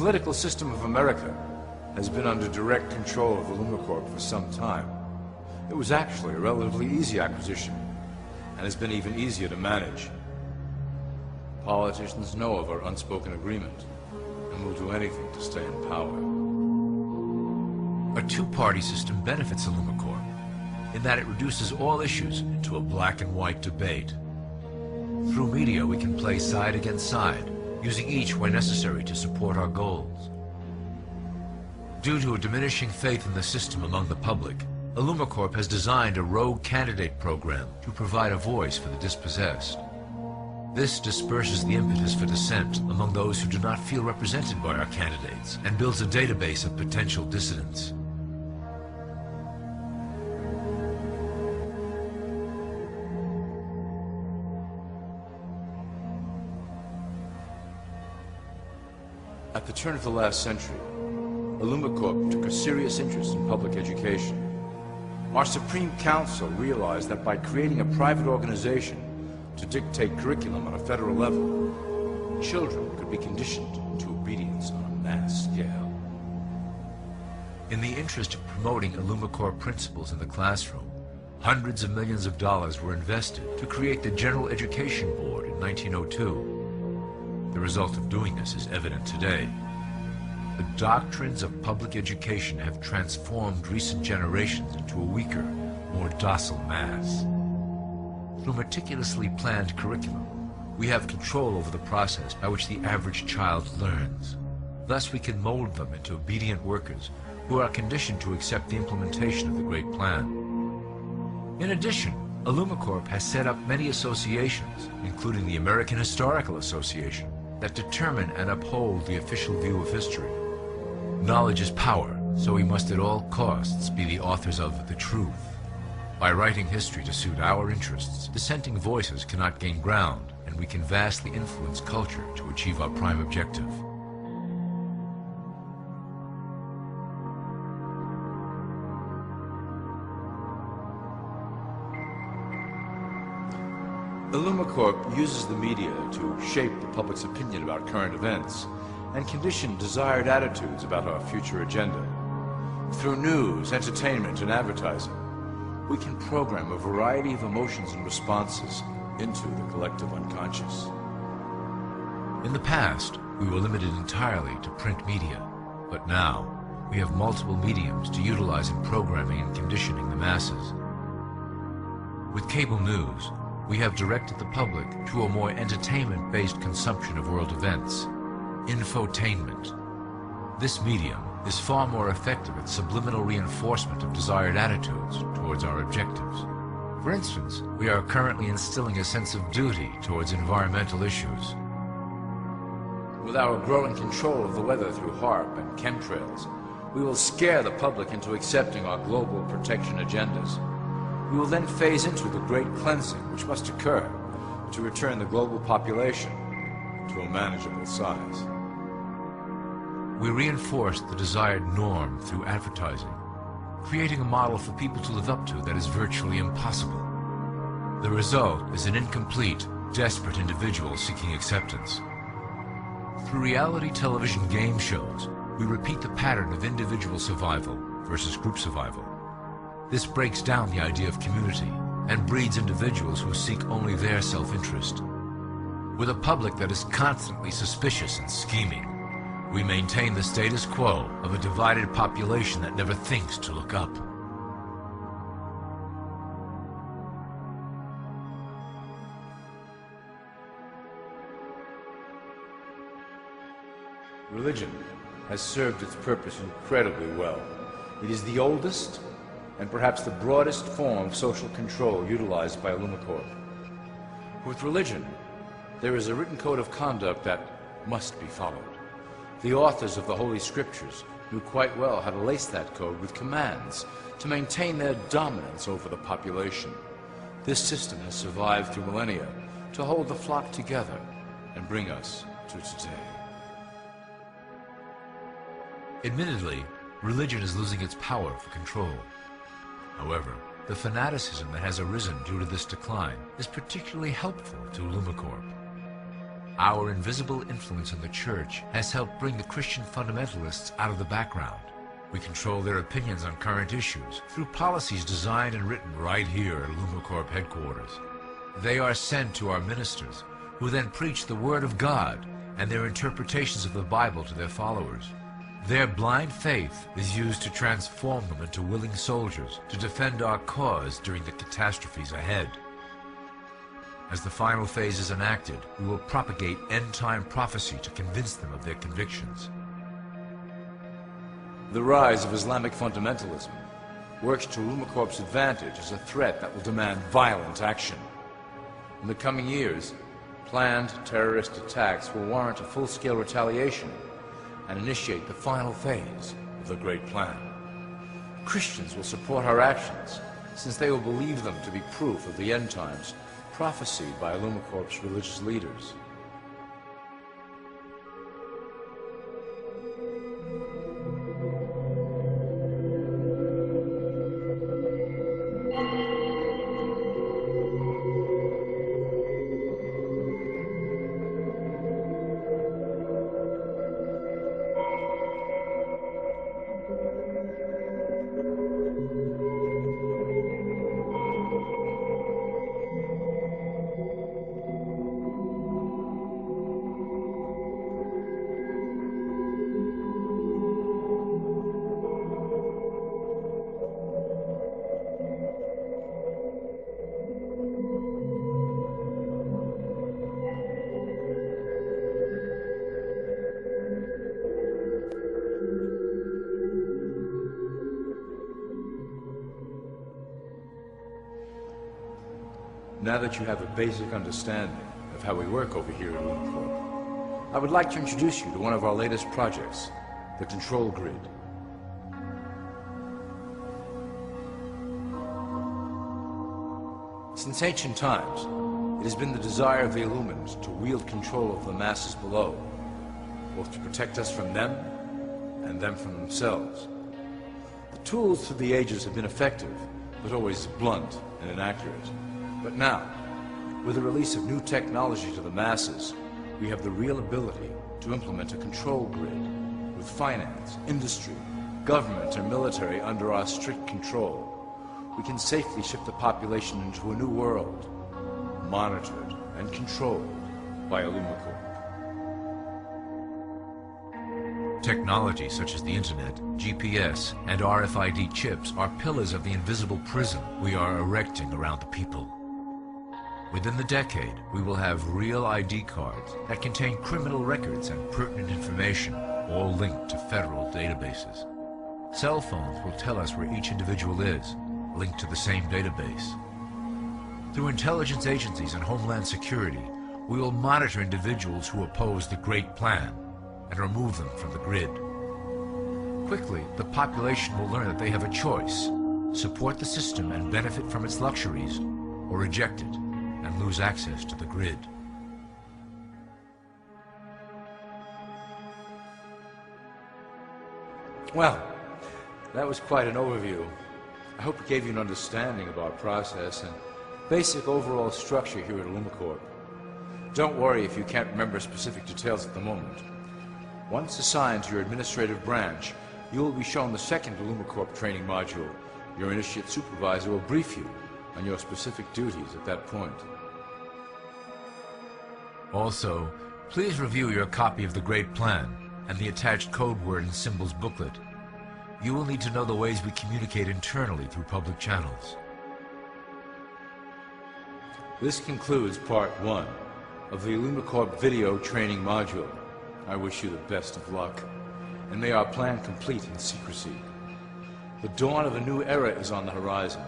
political system of America has been under direct control of ILLUMICORP for some time. It was actually a relatively easy acquisition, and has been even easier to manage. Politicians know of our unspoken agreement, and will do anything to stay in power. A two-party system benefits ILLUMICORP in that it reduces all issues into a black and white debate. Through media, we can play side against side, using each where necessary to support our goals. Due to a diminishing faith in the system among the public, ILLUMICORP has designed a rogue candidate program to provide a voice for the dispossessed. This disperses the impetus for dissent among those who do not feel represented by our candidates and builds a database of potential dissidents. At the turn of the last century, ILLUMICORP took a serious interest in public education. Our Supreme Council realized that by creating a private organization to dictate curriculum on a federal level, children could be conditioned into obedience on a mass scale. In the interest of promoting ILLUMICORP principles in the classroom, hundreds of millions of dollars were invested to create the General Education Board in 1902. The result of doing this is evident today. The doctrines of public education have transformed recent generations into a weaker, more docile mass. Through meticulously planned curriculum, we have control over the process by which the average child learns. Thus we can mold them into obedient workers who are conditioned to accept the implementation of the Great Plan. In addition, ILLUMICORP has set up many associations, including the American Historical Association, that determine and uphold the official view of history. Knowledge is power, so we must at all costs be the authors of the truth. By writing history to suit our interests, dissenting voices cannot gain ground, and we can vastly influence culture to achieve our prime objective. ILLUMICORP uses the media to shape the public's opinion about current events and condition desired attitudes about our future agenda. Through news, entertainment, and advertising, we can program a variety of emotions and responses into the collective unconscious. In the past, we were limited entirely to print media, but now we have multiple mediums to utilize in programming and conditioning the masses. With cable news, we have directed the public to a more entertainment-based consumption of world events, infotainment. This medium is far more effective at subliminal reinforcement of desired attitudes towards our objectives. For instance, we are currently instilling a sense of duty towards environmental issues. With our growing control of the weather through HAARP and chemtrails, we will scare the public into accepting our global protection agendas. We will then phase into the great cleansing which must occur to return the global population to a manageable size. We reinforce the desired norm through advertising, creating a model for people to live up to that is virtually impossible. The result is an incomplete, desperate individual seeking acceptance. Through reality television game shows, we repeat the pattern of individual survival versus group survival. This breaks down the idea of community and breeds individuals who seek only their self-interest. With a public that is constantly suspicious and scheming, we maintain the status quo of a divided population that never thinks to look up. Religion has served its purpose incredibly well. It is the oldest and perhaps the broadest form of social control utilized by ILLUMICORP. With religion, there is a written code of conduct that must be followed. The authors of the Holy Scriptures knew quite well how to lace that code with commands to maintain their dominance over the population. This system has survived through millennia to hold the flock together and bring us to today. Admittedly, religion is losing its power for control. However, the fanaticism that has arisen due to this decline is particularly helpful to ILLUMICORP. Our invisible influence in the church has helped bring the Christian fundamentalists out of the background. We control their opinions on current issues through policies designed and written right here at ILLUMICORP headquarters. They are sent to our ministers, who then preach the Word of God and their interpretations of the Bible to their followers. Their blind faith is used to transform them into willing soldiers to defend our cause during the catastrophes ahead. As the final phase is enacted, we will propagate end-time prophecy to convince them of their convictions. The rise of Islamic fundamentalism works to ILLUMICORP's advantage as a threat that will demand violent action. In the coming years, planned terrorist attacks will warrant a full-scale retaliation and initiate the final phase of the Great Plan. Christians will support our actions, since they will believe them to be proof of the end times prophesied by ILLUMICORP's religious leaders. Now that you have a basic understanding of how we work over here at ILLUMICORP, I would like to introduce you to one of our latest projects, the Control Grid. Since ancient times, it has been the desire of the Illuminati to wield control of the masses below, both to protect us from them and them from themselves. The tools through the ages have been effective, but always blunt and inaccurate. But now, with the release of new technology to the masses, we have the real ability to implement a control grid with finance, industry, government, and military under our strict control. We can safely shift the population into a new world, monitored and controlled by ILLUMICORP. Technology such as the Internet, GPS, and RFID chips are pillars of the invisible prison we are erecting around the people. Within the decade, we will have real ID cards that contain criminal records and pertinent information, all linked to federal databases. Cell phones will tell us where each individual is, linked to the same database. Through intelligence agencies and Homeland Security, we will monitor individuals who oppose the Great Plan and remove them from the grid. Quickly, the population will learn that they have a choice: support the system and benefit from its luxuries, or reject it and lose access to the grid. Well, that was quite an overview. I hope it gave you an understanding of our process and basic overall structure here at ILLUMICORP. Don't worry if you can't remember specific details at the moment. Once assigned to your administrative branch, you will be shown the second ILLUMICORP training module. Your initiate supervisor will brief you on your specific duties at that point. Also, please review your copy of the Great Plan and the attached code word and symbols booklet. You will need to know the ways we communicate internally through public channels. This concludes Part 1 of the ILLUMICORP video training module. I wish you the best of luck, and may our plan complete in secrecy. The dawn of a new era is on the horizon,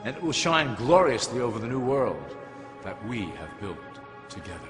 and it will shine gloriously over the new world that we have built together.